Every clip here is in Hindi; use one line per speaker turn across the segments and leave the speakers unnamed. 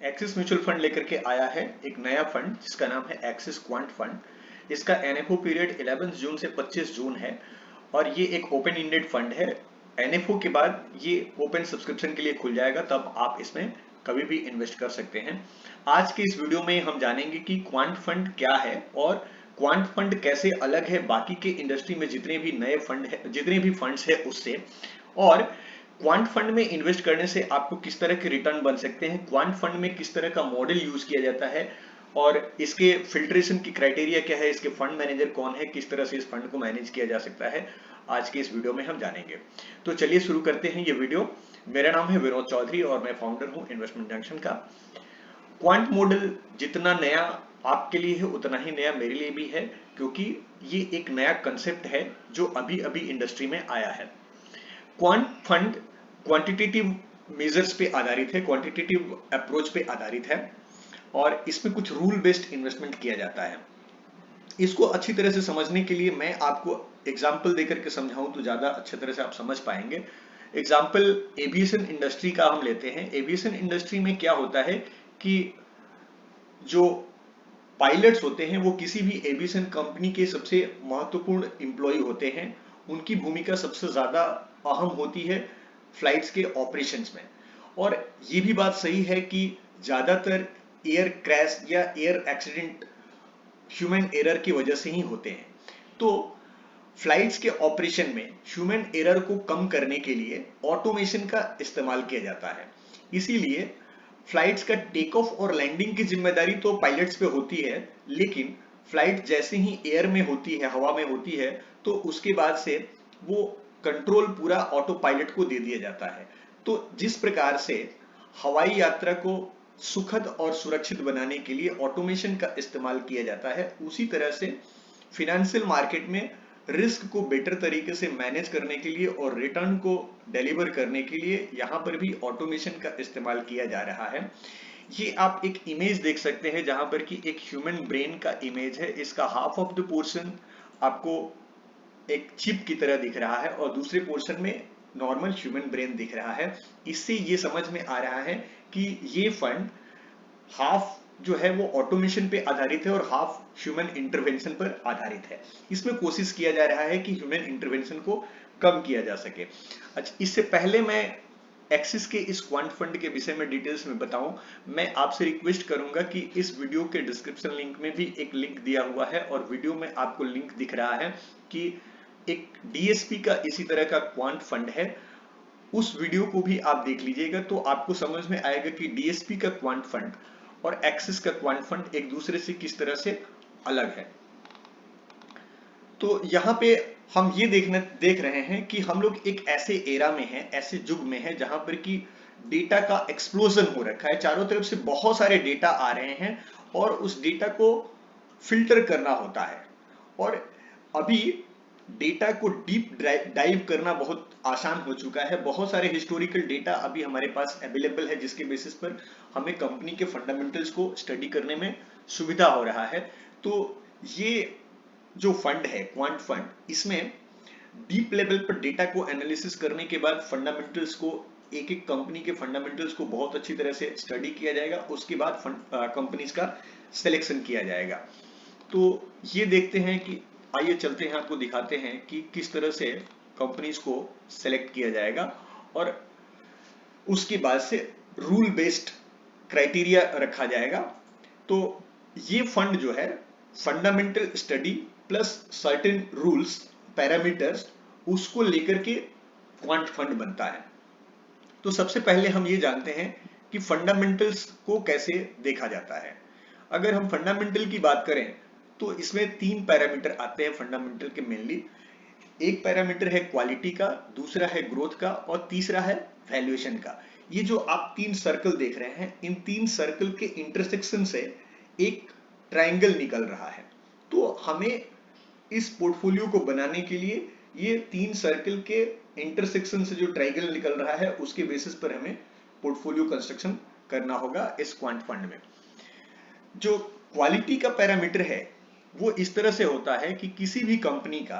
एक्सिस म्यूचुअल फंड लेकर के आया है एक नया फंड जिसका नाम है एक्सिस क्वांट फंड। इसका एनएफओ पीरियड 11 जून से 25 जून है और ये एक ओपन इंडेड फंड है। एनएफओ के बाद ये ओपन सब्सक्रिप्शन के लिए खुल जाएगा, तब आप इसमें कभी भी इन्वेस्ट कर सकते हैं। आज के इस वीडियो में हम जानेंगे कि क्वांट फंड क्या है और क्वांट फंड कैसे अलग है बाकी के इंडस्ट्री में जितने भी नए फंड है, जितने भी फंड्स है उससे, और क्वांट फंड में इन्वेस्ट करने से आपको किस तरह के रिटर्न बन सकते हैं, क्वांट फंड में किस तरह का मॉडल यूज किया जाता है और इसके फिल्ट्रेशन की क्राइटेरिया क्या है, इसके फंड मैनेजर कौन है, किस तरह से इस फंड को मैनेज किया जा सकता है, आज के इस वीडियो में हम जानेंगे। तो चलिए शुरू करते हैं ये वीडियो। मेरा नाम है विनोद चौधरी और मैं फाउंडर हूं इन्वेस्टमेंट जंक्शन का। क्वांट मॉडल जितना नया आपके लिए है उतना ही नया मेरे लिए भी है, क्योंकि ये एक नया कंसेप्ट है जो अभी अभी इंडस्ट्री में आया है। क्वांट फंड क्वांटिटेटिव मेजर्स पे आधारित है, क्वांटिटेटिव अप्रोच पे आधारित है और इसमें कुछ रूल बेस्ड इन्वेस्टमेंट किया जाता है। इसको अच्छी तरह से समझने के लिए मैं आपको एग्जाम्पल देकर के समझाऊं तो ज्यादा अच्छी तरह से आप समझ पाएंगे। एग्जाम्पल एविएशन इंडस्ट्री का हम लेते हैं। एविएशन इंडस्ट्री में क्या होता है कि जो पायलट्स होते हैं वो किसी भी एविएशन कंपनी के सबसे महत्वपूर्ण एम्प्लॉय होते हैं। उनकी भूमिका सबसे ज्यादा अहम होती है फ्लाइट्स के ऑपरेशंस में। और ये भी बात सही है कि ज्यादातर एयर क्रैश या एयर एक्सीडेंट ह्यूमन एरर की वजह से ही होते हैं। तो फ्लाइट्स के ऑपरेशन में ह्यूमन एरर को कम करने के लिए ऑटोमेशन का इस्तेमाल किया जाता है। इसीलिए फ्लाइट्स का टेक ऑफ और लैंडिंग की जिम्मेदारी तो पायलट्स पे होती है, लेकिन फ्लाइट जैसे ही एयर में होती है, हवा में होती है, तो उसके बाद से वो कंट्रोल पूरा ऑटो पायलट को दे दिया जाता है। तो जिस प्रकार से हवाई यात्रा को सुखद और सुरक्षित बनाने के लिए ऑटोमेशन का इस्तेमाल किया जाता है, उसी तरह से फिनेंशियल मार्केट में रिस्क को बेटर तरीके से मैनेज करने के लिए और रिटर्न को डिलीवर करने के लिए यहां पर भी ऑटोमेशन का इस्तेमाल किया जा रहा है। ये आप एक इमेज देख सकते हैं जहां पर कि एक ह्यूमन ब्रेन का इमेज है। इसका हाफ ऑफ द पोर्शन आपको एक चिप की तरह दिख रहा है और दूसरे पोर्शन में नॉर्मल ह्यूमन ब्रेन दिख रहा है। इससे ये समझ में आ रहा है कि ये फंड हाफ जो है वो ऑटोमेशन पे आधारित है और हाफ ह्यूमन इंटरवेंशन पर आधारित है। इसमें कोशिश किया जा रहा है कि ह्यूमन इंटरवेंशन को कम किया जा सके। अच्छा, इससे पहले मैं एक्सिस के इस क्वांट फंड के विषय में डिटेल्स में बताऊं, मैं आपसे रिक्वेस्ट करूंगा कि इस वीडियो के डिस्क्रिप्शन लिंक में भी एक लिंक दिया हुआ है और वीडियो में आपको लिंक दिख रहा है कि एक डीएसपी का इसी तरह का क्वांट फंड है। उस वीडियो को भी आप देख लीजिएगा तो आपको समझ में आएगा कि डीएसपी का क्वांट फंड और एक्सिस का क्वांट फंड एक दूसरे से किस तरह से अलग है। तो यहाँ पे हम ये देख रहे हैं कि हम लोग एक ऐसे एरा में हैं, ऐसे युग में हैं जहां पर कि डेटा का एक्सप्लोजन हो रखा है। चारों तरफ से बहुत सारे डेटा आ रहे हैं और उस डेटा को फिल्टर करना होता है। और अभी डेटा को डीप डाइव करना बहुत आसान हो चुका है। बहुत सारे हिस्टोरिकल डेटा अभी हमारे पास अवेलेबल है जिसके बेसिस पर हमें कंपनी के फंडामेंटल्स को स्टडी करने में सुविधा हो रहा है। तो ये जो फंड है क्वांट फंड, इसमें डीप लेवल पर डेटा को एनालिसिस करने के बाद फंडामेंटल्स को, एक एक कंपनी के फंडामेंटल्स को बहुत अच्छी तरह से स्टडी किया जाएगा। उसके बाद कंपनीज का सिलेक्शन किया जाएगा। तो ये देखते हैं कि आइए चलते हैं, आपको दिखाते हैं कि किस तरह से कंपनीज को सेलेक्ट किया जाएगा और उसके बाद से रूल बेस्ड क्राइटेरिया रखा जाएगा। तो ये फंड जो है fundamental study plus certain rules parameters, उसको लेकर के क्वांट फंड बनता है। तो सबसे पहले हम ये जानते हैं कि फंडामेंटल्स को कैसे देखा जाता है। अगर हम फंडामेंटल की बात करें तो इसमें 3 पैरामीटर आते हैं फंडामेंटल के मेनली। एक पैरामीटर है क्वालिटी का, दूसरा है ग्रोथ का और तीसरा है वैल्यूएशन का। ये जो आप 3 सर्कल देख रहे हैं, इन 3 सर्कल के इंटरसेक्शन से एक ट्रायंगल निकल रहा है। तो हमें इस पोर्टफोलियो को बनाने के लिए ये 3 सर्कल के इंटरसेक्शन से जो ट्रायंगल निकल रहा है उसके बेसिस पर हमें पोर्टफोलियो कंस्ट्रक्शन करना होगा इस क्वांट फंड में। जो क्वालिटी का पैरामीटर है वो इस तरह से होता है कि किसी भी कंपनी का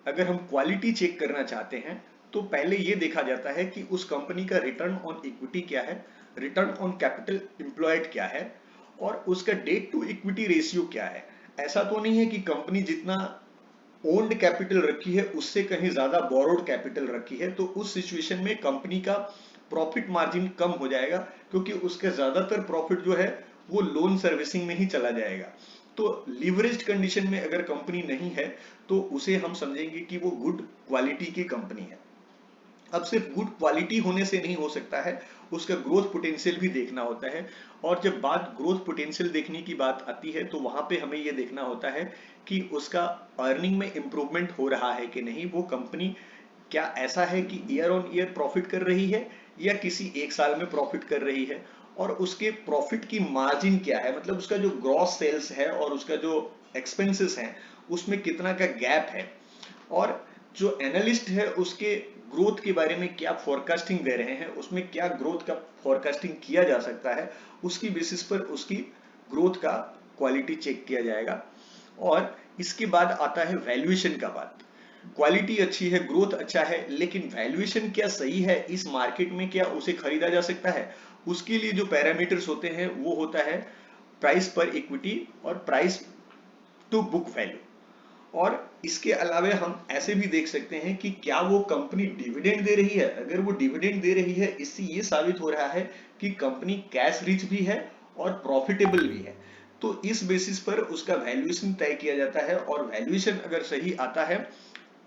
अगर हम क्वालिटी चेक करना चाहते हैं तो पहले ये देखा जाता है कि उस कंपनी का रिटर्न ऑन इक्विटी क्या है, रिटर्न ऑन कैपिटल एम्प्लॉयड क्या है और उसका डेट टू इक्विटी रेशियो क्या है। ऐसा तो नहीं है कि कंपनी जितना ओन्ड कैपिटल रखी है उससे कहीं ज्यादा बोरोड कैपिटल रखी है, तो उस सिचुएशन में कंपनी का प्रॉफिट मार्जिन कम हो जाएगा क्योंकि उसका ज्यादातर प्रॉफिट जो है वो लोन सर्विसिंग में ही चला जाएगा। तो लीवरेज्ड कंडीशन में अगर कंपनी नहीं है तो उसे हम समझेंगे कि वो गुड क्वालिटी की कंपनी है। अब सिर्फ गुड क्वालिटी होने से नहीं हो सकता है, उसका ग्रोथ पोटेंशियल भी देखना होता है। और जब बात ग्रोथ पोटेंशियल देखने की बात आती है तो वहां पे हमें यह देखना होता है कि उसका अर्निंग में इंप्रूवमेंट हो रहा है कि नहीं, वो कंपनी क्या ऐसा है कि ईयर ऑन ईयर प्रॉफिट कर रही है या किसी एक साल में प्रॉफिट कर रही है, और उसके प्रॉफिट की मार्जिन क्या है, मतलब उसका जो ग्रॉस सेल्स है और उसका जो एक्सपेंसेस है उसमें कितना का गैप है, और जो एनालिस्ट है उसके ग्रोथ के बारे में क्या फोरकास्टिंग दे रहे हैं, उसमें क्या ग्रोथ का फोरकास्टिंग किया जा सकता है, उसकी बेसिस पर उसकी ग्रोथ का क्वालिटी चेक किया जाएगा। और इसके बाद आता है वैल्यूएशन का बात। क्वालिटी अच्छी है, ग्रोथ अच्छा है, लेकिन वैल्यूएशन क्या सही है इस मार्केट में, क्या उसे खरीदा जा सकता है? उसके लिए जो पैरामीटर्स होते हैं वो होता है प्राइस पर इक्विटी और प्राइस टू बुक वैल्यू। और इसके अलावा हम ऐसे भी देख सकते हैं कि क्या वो कंपनी डिविडेंड दे रही है। अगर वो डिविडेंड दे रही है, इससे ये साबित हो रहा है कि कंपनी कैश रिच भी है और प्रॉफिटेबल भी है। तो इस बेसिस पर उसका वैल्यूएशन तय किया जाता है, और वैल्यूएशन अगर सही आता है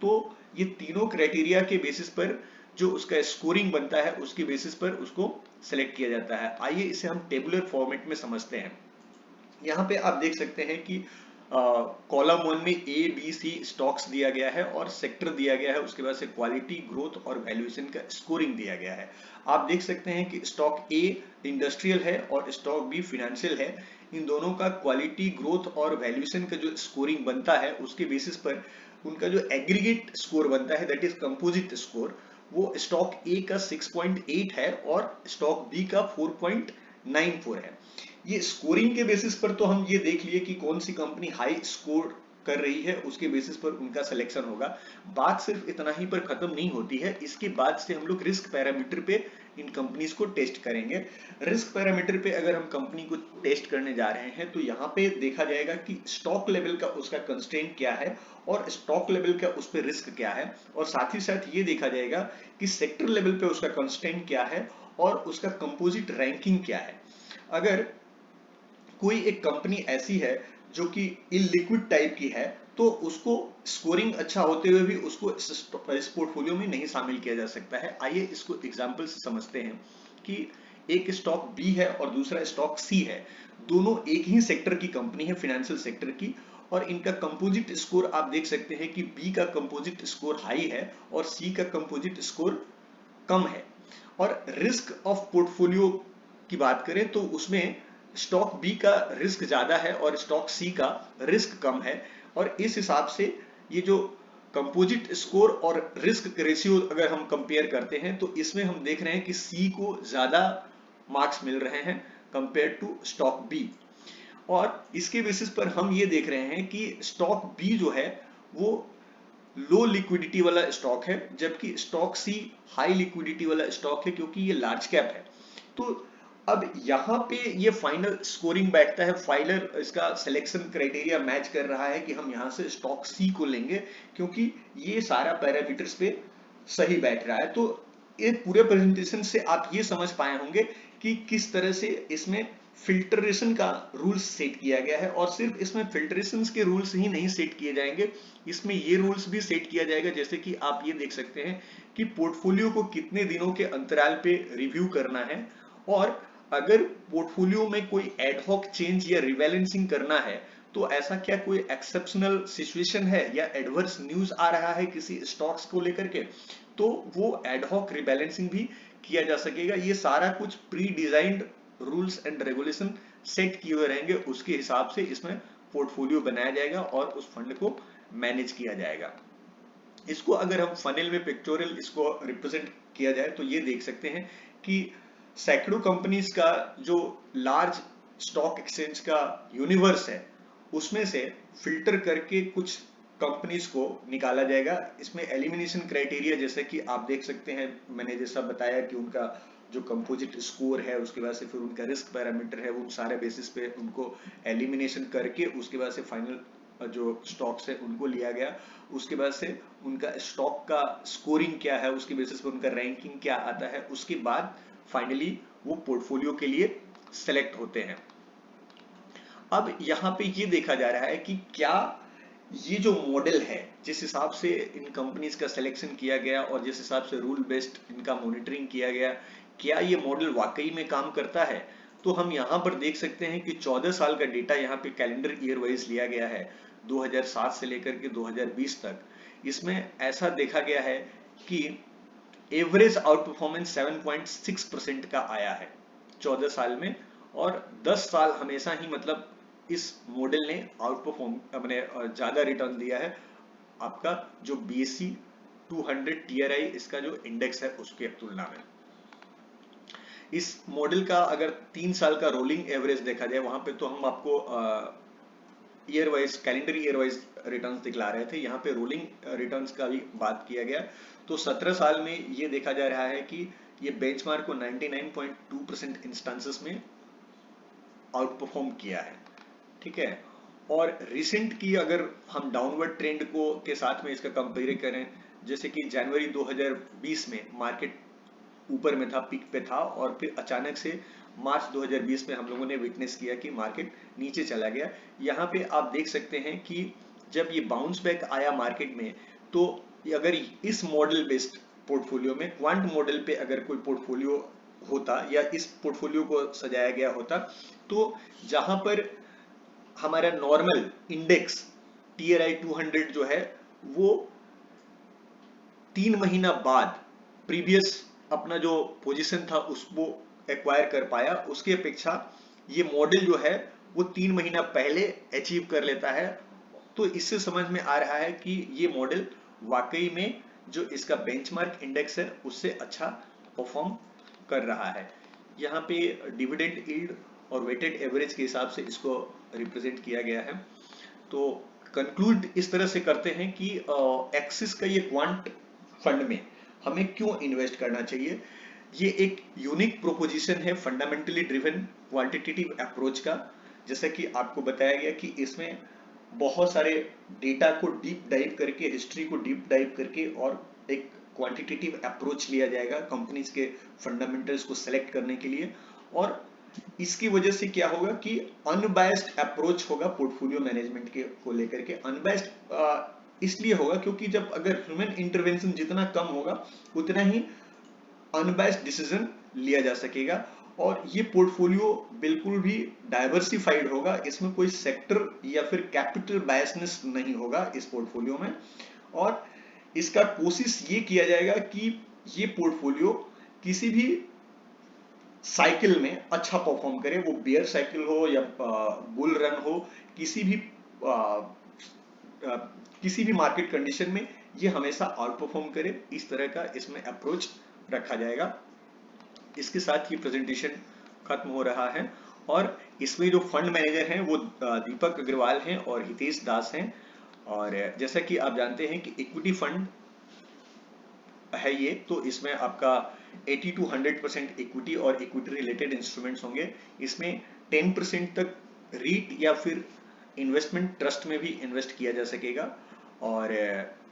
तो ये तीनों क्राइटेरिया के बेसिस पर जो उसका स्कोरिंग बनता है उसके बेसिस पर उसको सेलेक्ट किया जाता है। आइए इसे हम टेबुलर फॉर्मेट में समझते हैं। यहाँ पे आप देख सकते हैं कि कॉलम वन में ए बी सी स्टॉक्स दिया गया है और सेक्टर दिया गया है, उसके बाद से क्वालिटी, ग्रोथ और वैल्यूएशन का स्कोरिंग दिया गया है। आप देख सकते हैं कि स्टॉक ए इंडस्ट्रियल है और स्टॉक बी फिनेंशियल है। इन दोनों का क्वालिटी, ग्रोथ और वैल्यूएशन का जो स्कोरिंग बनता है उसके बेसिस पर उनका जो एग्रीगेट स्कोर बनता है, दैट इज कंपोजिट स्कोर, वो स्टॉक ए का 6.8 है और स्टॉक बी का 4.94 है। ये स्कोरिंग के बेसिस पर तो हम ये देख लिए कि कौन सी कंपनी हाई स्कोर कर रही है, उसके बेसिस पर उनका सिलेक्शन होगा। बात सिर्फ इतना ही पर खत्म नहीं होती है, इसके बाद से हम लोग रिस्क पैरामीटर पे इन कंपनीज को टेस्ट करेंगे। रिस्क पैरामीटर पे अगर हम कंपनी को टेस्ट करने जा रहे हैं तो यहाँ पे देखा जाएगा कि स्टॉक लेवल का उसका कंस्ट्रेंट क्या है और स्टॉक लेवल का उस पर रिस्क क्या है, और साथ ही साथ ये देखा जाएगा कि सेक्टर लेवल पे उसका कंस्ट्रेंट क्या है और उसका कंपोजिट रैंकिंग क्या है। अगर कोई एक कंपनी ऐसी है जो कि इलिक्विड टाइप की है तो उसको स्कोरिंग अच्छा होते हुए भी उसको इस पोर्टफोलियो में नहीं शामिल किया जा सकता है। आइए इसको एग्जांपल से समझते हैं कि एक स्टॉक बी है और दूसरा स्टॉक सी है। दोनों एक ही सेक्टर की कंपनी है, फाइनेंशियल सेक्टर की, और इनका कंपोजिट स्कोर आप देख सकते हैं कि बी का कंपोजिट स्कोर हाई है और सी का कंपोजिट स्कोर कम है। और रिस्क ऑफ पोर्टफोलियो की बात करें तो उसमें स्टॉक बी का रिस्क ज्यादा है और स्टॉक सी का रिस्क कम है, और इस हिसाब से ये जो कंपोजिट स्कोर और रिस्क रेशियो अगर हम कंपेयर करते हैं तो इसमें हम देख रहे हैं कि सी को ज्यादा मार्क्स मिल रहे हैं कंपेयर टू स्टॉक बी। और इसके बेसिस पर हम ये देख रहे हैं कि स्टॉक बी जो है वो लो लिक्विडिटी वाला स्टॉक है, जबकि स्टॉक सी हाई लिक्विडिटी वाला स्टॉक है क्योंकि ये लार्ज कैप है। तो अब यहाँ पे ये फाइनल स्कोरिंग बैठता है, फाइनल इसका सिलेक्शन क्राइटेरिया मैच कर रहा है कि हम यहाँ से स्टॉक सी को लेंगे क्योंकि ये सारा पैरामीटर्स पे सही बैठ रहा है। तो ये पूरे प्रेजेंटेशन से आप ये समझ पाए होंगे कि किस तरह से इसमें फिल्टरेशन का रूल्स सेट किया गया है, और सिर्फ इसमें फिल्टरेशन के रूल्स ही नहीं सेट किए जाएंगे, इसमें ये रूल्स भी सेट किया जाएगा जैसे कि आप ये देख सकते हैं कि पोर्टफोलियो को कितने दिनों के अंतराल पे रिव्यू करना है, और अगर पोर्टफोलियो में कोई एडहॉक चेंज या रिबैलेंसिंग करना है तो ऐसा क्या कोई एक्सेप्शनल सिचुएशन है या एडवर्स न्यूज आ रहा है किसी स्टॉक्स को लेकर के, तो वो एडहॉक रिबैलेंसिंग भी किया जा सकेगा। ये सारा कुछ pre designed rules and regulation set किए हुए रहेंगे, उसके हिसाब से इसमें पोर्टफोलियो बनाया जाएगा और उस फंड को मैनेज किया जाएगा। इसको अगर हम फनल में पिक्टोरियल इसको रिप्रेजेंट किया जाए तो ये देख सकते हैं कि सैकड़ों कंपनीज का जो लार्ज स्टॉक एक्सचेंज का यूनिवर्स है उसमें से फिल्टर करके कुछ कंपनीज को निकाला जाएगा। इसमें एलिमिनेशन क्राइटेरिया जैसे कि आप देख सकते हैं, मैंने जैसा बताया कि उनका जो कंपोजिट स्कोर है, उसके बाद से फिर उनका रिस्क पैरामीटर है, उन सारे बेसिस पे उनको एलिमिनेशन करके उसके बाद से फाइनल जो स्टॉक्स है उनको लिया गया। उसके बाद से उनका स्टॉक का स्कोरिंग क्या है, उसके बेसिस पे उनका रैंकिंग क्या आता है, उसके बाद फाइनली वो पोर्टफोलियो के लिए सेलेक्ट होते हैं। अब यहाँ पे ये देखा जा रहा है कि क्या ये जो मॉडल है, जिस हिसाब से इन कंपनीज का सिलेक्शन किया गया और जिस हिसाब से रूल बेस्ड इनका मॉनिटरिंग किया गया, क्या ये मॉडल वाकई में काम करता है? तो हम यहाँ पर देख सकते हैं कि 14 साल का डेटा यहाँ पे कैलेंडर ईयर वाइज लिया गया है, 2007 से लेकर के 2020 तक। इसमें ऐसा देखा गया है कि एवरेज आउट परफॉर्मेंस 7.6% का आया है 14 साल में, और 10 साल हमेशा ही मतलब इस मॉडल ने आउट परफॉर्म अपने ज्यादा रिटर्न दिया है आपका जो BSE 200 TRI इसका जो इंडेक्स है उसके तुलना में। इस मॉडल का अगर 3 साल का रोलिंग एवरेज देखा जाए वहां पे, तो हम आपको year wise calendar year wise returns दिखला रहे थे, यहाँ पे रोलिंग रिटर्न्स का भी बात किया गया। तो 17 साल में ये देखा जा रहा है कि ये बेंचमार्क को 99.2% इंस्टांसेस में आउट परफॉर्म किया है, ठीक है। और रिसेंट की अगर हम डाउनवर्ड ट्रेंड को के साथ में इसका कंपेयर करें, जैसे कि जनवरी 2020 में मार्केट ऊपर में था, पीक पे था, और फिर अचानक से मार्च 2020 में हम लोगों ने विटनेस किया कि मार्केट नीचे चला गया। यहाँ पे आप देख सकते हैं कि जब ये बाउंस बैक आया मार्केट में, तो अगर इस मॉडल बेस्ड पोर्टफोलियो में, क्वांट मॉडल पे अगर कोई पोर्टफोलियो होता या इस पोर्टफोलियो को सजाया गया होता, तो जहां पर हमारा नॉर्मल इंडेक्स TRI 200 जो है वो 3 महीना बाद प्रीवियस अपना जो पोजीशन था उसको एक्वायर कर पाया, उसकी अपेक्षा ये मॉडल जो है वो 3 महीना पहले अचीव कर लेता है। तो इससे समझ में आ रहा है कि ये मॉडल वाकई में जो इसका बेंचमार्क इंडेक्स है उससे अच्छा परफॉर्म कर रहा है। यहाँ पे डिविडेंड यील्ड और वेटेड एवरेज के हिसाब से इसको रिप्रेजेंट किया गया है। तो कंक्लूड इस तरह से करते हैं कि एक्सिस का ये क्वांट फंड में हमें क्यों इन्वेस्ट करना चाहिए। ये एक यूनिक प्रोपोजिशन है फंडामेंटली ड्रिवन क्वांटिटेटिव अप्रोच का। जैसा कि आपको बताया गया कि इसमें बहुत सारे डेटा को डीप डाइव करके, हिस्ट्री को डीप डाइव करके और एक क्वांटिटेटिव अप्रोच लिया जाएगा कंपनीज के फंडामेंटल्स को सेलेक्ट करने के लिए। और इसकी वजह से क्या होगा कि अनबायस्ड अप्रोच होगा पोर्टफोलियो मैनेजमेंट के को लेकर के। अनबायस्ड इसलिए होगा क्योंकि जब अगर ह्यूमन इंटरवेंशन जितना कम होगा उतना ही अनबायस्ड डिसीजन लिया जा सकेगा। और ये पोर्टफोलियो बिल्कुल भी डाइवर्सिफाइड होगा, इसमें कोई सेक्टर या फिर कैपिटल बायसनेस नहीं होगा इस पोर्टफोलियो में। और इसका कोशिश ये किया जाएगा कि ये पोर्टफोलियो किसी भी साइकिल में अच्छा परफॉर्म करे, वो बियर साइकिल हो या बुल रन हो, किसी भी मार्केट कंडीशन में ये हमेशा आउट परफॉर्म करे। इस तरह का इसमें अप्रोच रखा जाएगा। इसके साथ ये प्रेजेंटेशन खत्म हो रहा है, और इसमें जो फंड मैनेजर हैं वो दीपक अग्रवाल हैं और हितेश दास हैं। और जैसा कि आप जानते हैं कि इक्विटी फंड है ये, तो इसमें आपका 80 to 100% इक्विटी और इक्विटी रिलेटेड इंस्ट्रूमेंट्स होंगे। इसमें 10% तक रीट या फिर इन्वेस्टमेंट ट्रस्ट में भी इन्वेस्ट किया जा सकेगा। और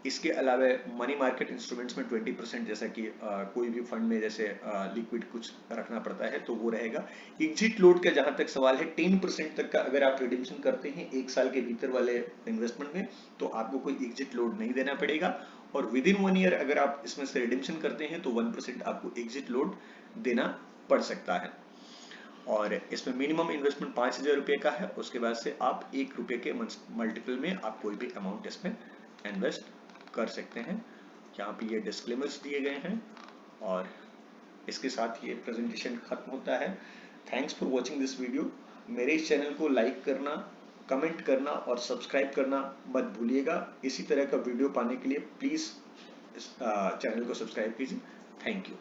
इसके अलावा मनी मार्केट इंस्ट्रूमेंट्स में 20%, जैसा कि कोई भी फंड में जैसे लिक्विड कुछ रखना पड़ता है तो वो रहेगा। एग्जिट लोड का जहां तक सवाल है, 10% तक का अगर आप रिडेम्पशन करते हैं 1 साल के भीतर वाले इन्वेस्टमेंट में, तो आपको कोई एग्जिट लोड नहीं देना पड़ेगा। और विद इन 1 ईयर अगर आप इसमें से रिडेम्पशन करते हैं तो 1% आपको एग्जिट लोड देना पड़ सकता है। और इसमें मिनिमम इन्वेस्टमेंट 5,000 रुपये का है। उसके बाद से आप 1 रुपये के मल्टीपल में आप कोई भी अमाउंट इसमें इन्वेस्ट कर सकते हैं। यहाँ पे ये डिस्क्लेमर्स दिए गए हैं, और इसके साथ ये प्रेजेंटेशन खत्म होता है। Thanks for watching this video. मेरे इस चैनल को लाइक करना, कमेंट करना और सब्सक्राइब करना मत भूलिएगा। इसी तरह का वीडियो पाने के लिए प्लीज चैनल को सब्सक्राइब कीजिए। Thank you.